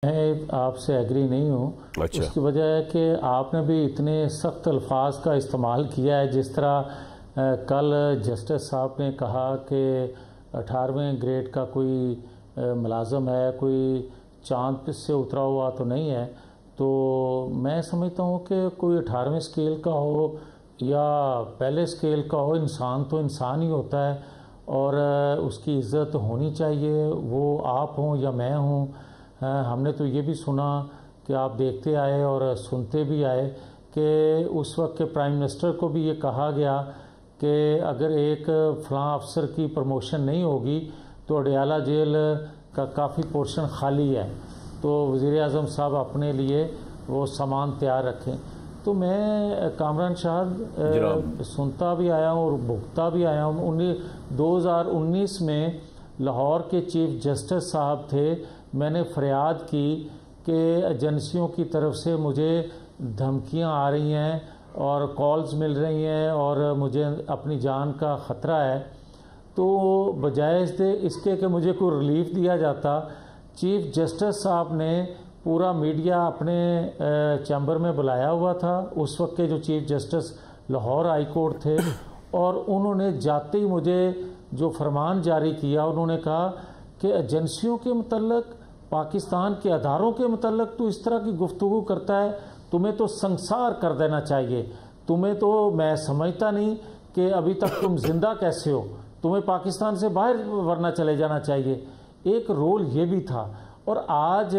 میں آپ سے ایگری نہیں ہوں. اچھا. اس کی وجہ ہے کہ آپ نے بھی اتنے سخت الفاظ کا استعمال کیا ہے. جس طرح کل جسٹس صاحب نے کہا کہ 18ویں گریڈ کا کوئی ملازم ہے, کوئی چاند سے اترا ہوا تو نہیں ہے. تو میں سمجھتا ہوں کہ کوئی 18ویں اسکیل کا ہو یا پہلے اسکیل کا ہو, انسان تو انسان ہی ہوتا ہے اور اس کی عزت ہونی چاہیے, وہ آپ ہوں یا میں ہوں. ہم نے تو یہ بھی سنا کہ آپ دیکھتے آئے اور سنتے بھی آئے کہ اس وقت کے پرائم منسٹر کو بھی یہ کہا گیا کہ اگر ایک فلاں افسر کی پروموشن نہیں ہوگی تو اڈیالہ جیل کا کافی پورشن خالی ہے, تو وزیر اعظم صاحب اپنے لیے وہ سامان تیار رکھیں. تو میں کامران شاہد سنتا بھی آیا ہوں اور بھگتا بھی آیا ہوں. 2019 میں لاہور کے چیف جسٹس صاحب تھے, میں نے فریاد کی کہ ایجنسیوں کی طرف سے مجھے دھمکیاں آ رہی ہیں اور کالز مل رہی ہیں اور مجھے اپنی جان کا خطرہ ہے. تو بجائے اس کے کہ مجھے کوئی ریلیف دیا جاتا, چیف جسٹس صاحب نے پورا میڈیا اپنے چیمبر میں بلایا ہوا تھا. اس وقت کے جو chief justice Lahore high court تھے, اور انہوں نے جاتے ہی مجھے جو فرمان جاری کیا, انہوں نے کہا کہ ایجنسیوں کے متعلق, پاکستان کے اداروں کے متعلق تو اس طرح کی گفتگو کرتا ہے, تمہیں تو سنسار کر دینا چاہیے. تمہیں تو میں سمجھتا نہیں کہ ابھی تک تم زندہ کیسے ہو, تمہیں پاکستان سے باہر ورنہ چلے جانا چاہیے. ایک رول یہ بھی تھا. اور آج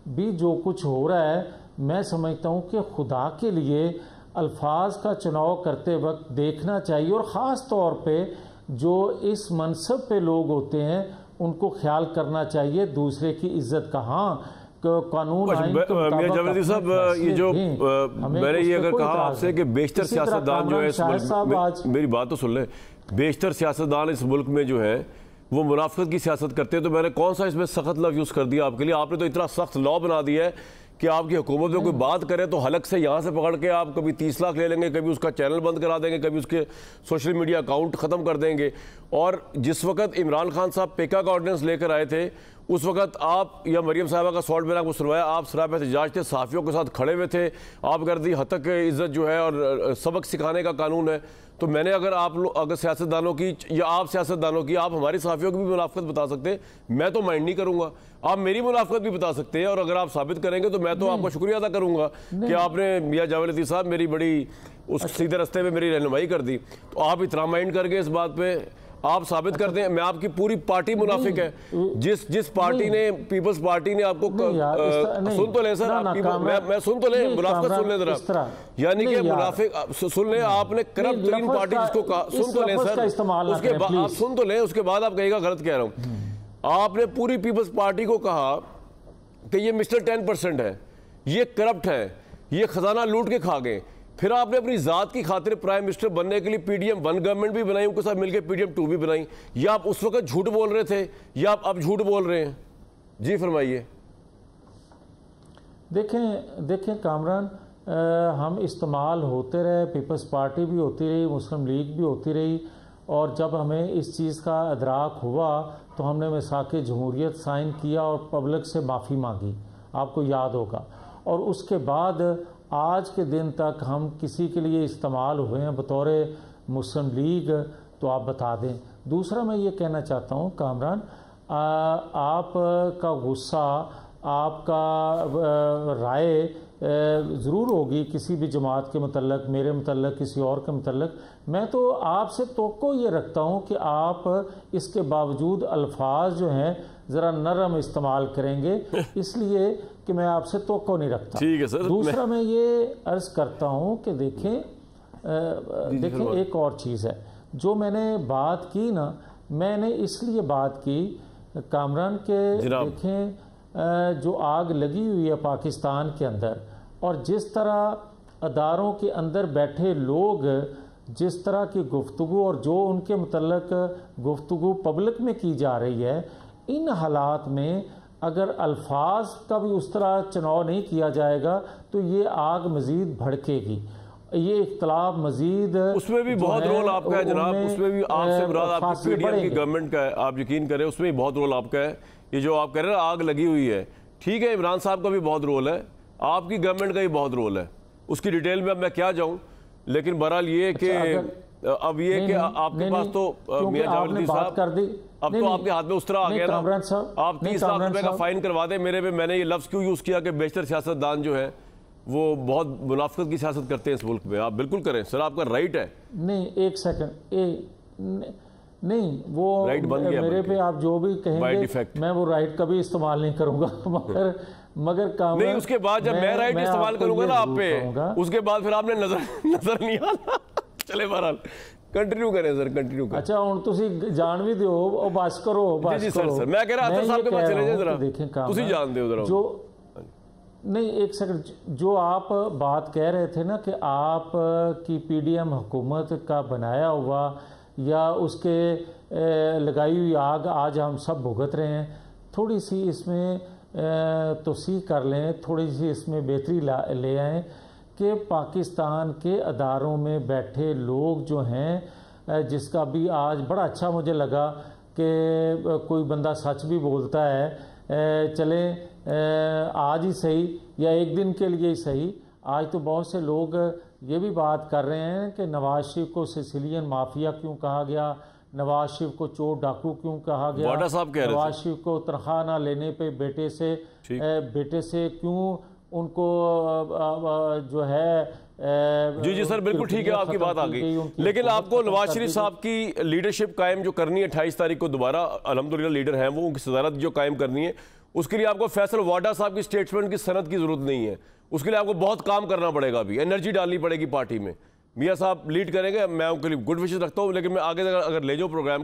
بھی جو کچھ ہو رہا ہے, میں سمجھتا ہوں کہ خدا کے لیے الفاظ کا چناؤ کرتے وقت دیکھنا چاہیے, اور خاص طور پہ جو اس منصب پہ لوگ ہوتے ہیں ان کو خیال کرنا چاہیے دوسرے کی عزت کا. ہاں قانون میاں جاوید صاحب, یہ جو میں نے یہ اگر کہا آپ سے کہ بیشتر سیاستدان جو ہے اس ملک, میری بات تو سن لیں, بیشتر سیاستدان اس ملک میں جو ہے وہ منافقت کی سیاست کرتے ہیں, تو میں نے کون سا اس میں سخت لفظ یوز کر دیا آپ کے لیے؟ آپ نے تو اتنا سخت لا بنا دیا ہے کہ آپ کی حکومت میں کوئی بات کرے تو حلق سے یہاں سے پکڑ کے آپ کبھی 30 لاکھ لے لیں گے, کبھی اس کا چینل بند کرا دیں گے, کبھی اس کے سوشل میڈیا اکاؤنٹ ختم کر دیں گے. اور جس وقت عمران خان صاحب پیکا کا آرڈیننس لے کر آئے تھے, اس وقت آپ یا مریم صاحبہ کا سالٹ میں نے آپ کو سنوایا, آپ سراپہ احتجاج تھے, صحافیوں کے ساتھ کھڑے ہوئے تھے, آپ گردی حد تک عزت جو ہے اور سبق سکھانے کا قانون ہے. تو میں نے اگر سیاستدانوں کی یا آپ سیاستدانوں کی, آپ ہماری صحافیوں کی بھی منافقت بتا سکتے ہیں, میں تو مائنڈ نہیں کروں گا. آپ میری منافقت بھی بتا سکتے ہیں, اور اگر آپ ثابت کریں گے تو میں تو آپ کا شکریہ ادا کروں گا کہ آپ نے میاں جاوید لطیف صاحب میری بڑی اس سیدھے رستے پہ میری رہنمائی کر دی. تو آپ اتنا مائنڈ کر کے اس بات پہ آپ ثابت کر دیں, میں آپ کی پوری پارٹی منافق ہے. جس پارٹی نے, پیپلز پارٹی نے آپ کو, سن تو لیں سر, میں سن تو لیں, منافقت سن لیں ذرا, یعنی کہ منافق سن لیں, آپ نے کرپٹ ترین پارٹی جس کو کہا, سن تو لیں سر, آپ سن تو لیں, اس کے بعد آپ کہے گا غلط کہہ رہا ہوں. آپ نے پوری پیپلز پارٹی کو کہا کہ یہ مسٹر 10% ہے, یہ کرپٹ ہے, یہ خزانہ لوٹ کے کھا گئے. پھر آپ نے اپنی ذات کی خاطر پرائم منسٹر بننے کے لیے پی ڈی ایم 1 گورنمنٹ بھی بنائی, ان کے ساتھ مل کے پی ڈی ایم 2 بھی بنائی. یا آپ اس وقت جھوٹ بول رہے تھے یا آپ اب جھوٹ بول رہے ہیں؟ جی فرمائیے. دیکھیں کامران, ہم استعمال ہوتے رہے, پیپلز پارٹی بھی ہوتی رہی, مسلم لیگ بھی ہوتی رہی, اور جب ہمیں اس چیز کا ادراک ہوا تو ہم نے میثاق جمہوریت سائن کیا اور پبلک سے معافی مانگی, آپ کو یاد ہوگا. اور اس کے بعد آج کے دن تک ہم کسی کے لیے استعمال ہوئے ہیں بطور مسلم لیگ, تو آپ بتا دیں. دوسرا میں یہ کہنا چاہتا ہوں کامران, آپ کا غصہ, آپ کا رائے ضرور ہوگی کسی بھی جماعت کے متعلق, میرے متعلق, کسی اور کے متعلق. میں تو آپ سے توقع یہ رکھتا ہوں کہ آپ اس کے باوجود الفاظ جو ہیں ذرا نرم استعمال کریں گے, اس لیے کہ میں آپ سے توقع نہیں رکھتا. دوسرا میں یہ عرض کرتا ہوں کہ دیکھیں ایک اور چیز ہے جو میں نے بات کی نا, میں نے اس لیے بات کی کامران کہ دیکھیں جو آگ لگی ہوئی ہے پاکستان کے اندر, اور جس طرح اداروں کے اندر بیٹھے لوگ جس طرح کی گفتگو اور جو ان کے متعلق گفتگو پبلک میں کی جا رہی ہے, ان حالات میں اگر الفاظ کا بھی اس طرح چناؤ نہیں کیا جائے گا تو یہ آگ مزید بھڑکے گی, یہ اختلاف مزید, اس میں بھی بہت رول آپ کا ہے جناب, اس میں بھی آپ سے مراد آپ کی پی ڈی ایم کی گورنمنٹ کا ہے, آپ یقین کریں اس میں بھی بہت رول آپ کا ہے. یہ جو آپ کہہ رہے ہیں آگ لگی ہوئی ہے, ٹھیک ہے عمران صاحب کا بھی بہت رول ہے, آپ کی گورنمنٹ کا بھی بہت رول ہے, اس کی ڈیٹیل میں اب میں کیا جاؤں, لیکن بہرحال یہ کہ اب یہ کہ آپ کے پاس تو میاں جاوید الدین صاحب اب تو آپ کے ہاتھ میں اس طرح آ گیا نا, آپ 30 لاکھ روپے کا فائن کروا دیں میرے پہ. میں نے یہ لفظ کیوں یوز کیا کہ بیشتر سیاستدان جو ہے وہ بہت منافقت کی سیاست کرتے ہیں اس ملک میں. آپ بالکل کریں سر, آپ کا رائٹ ہے. نہیں ایک سیکنڈ, نہیں وہ میرے پہ آپ جو بھی کہیں گے میں وہ رائٹ کبھی استعمال نہیں کروں گا, مگر کامران نہیں, اس کے بعد جب میں رائٹ استعمال کروں گا نا آپ پہ, اس کے بعد پھر آپ نے نظر نہیں آنا. چلے بہرحال کنٹینیو کریں سر, کنٹینیو کریں. اچھا ہوں تسی جان بھی دیو, بس کرو بس جی سر, میں کہہ رہا عطر صاحب کے پاس چلے جائیں ذرا, تسی جان دیو ذرا. جو نہیں ایک سیکنڈ, جو آپ بات کہہ رہے تھے نا کہ آپ کی پی ڈی ایم حکومت کا بنایا ہوا یا اس کے لگائی ہوئی آگ آج ہم سب بھگت رہے ہیں, تھوڑی سی اس میں توسیع کر لیں, تھوڑی سی اس میں بہتری لے آئیں کہ پاکستان کے اداروں میں بیٹھے لوگ جو ہیں, جس کا بھی آج بڑا اچھا مجھے لگا کہ کوئی بندہ سچ بھی بولتا ہے, چلیں آج ہی صحیح یا ایک دن کے لیے ہی صحیح, آج تو بہت سے لوگ یہ بھی بات کر رہے ہیں کہ نواز شریف کو سیسیلین مافیا کیوں کہا گیا, نواز شریف کو چور ڈاکو کیوں کہا گیا, نواز شریف کو تنخواہ نہ لینے پہ بیٹے سے کیوں ان کو جو ہے. جی سر بالکل ٹھیک ہے, آپ کی بات آ گئی, لیکن آپ کو نواز شریف صاحب کی لیڈرشپ قائم جو کرنی ہے 28 تاریخ کو دوبارہ الحمدللہ لیڈر ہیں وہ, ان کی صدارت جو قائم کرنی ہے, اس کے لیے آپ کو فیصل واڈا صاحب کی سٹیٹمنٹ کی سند کی ضرورت نہیں ہے, اس کے لیے آپ کو بہت کام کرنا پڑے گا, ابھی انرجی ڈالنی پڑے گی پارٹی میں. میاں صاحب لیڈ کریں گے, میں ان کے لیے گڈ وشز رکھتا ہوں, لیکن میں آگے اگر لے جاؤں پروگرام کو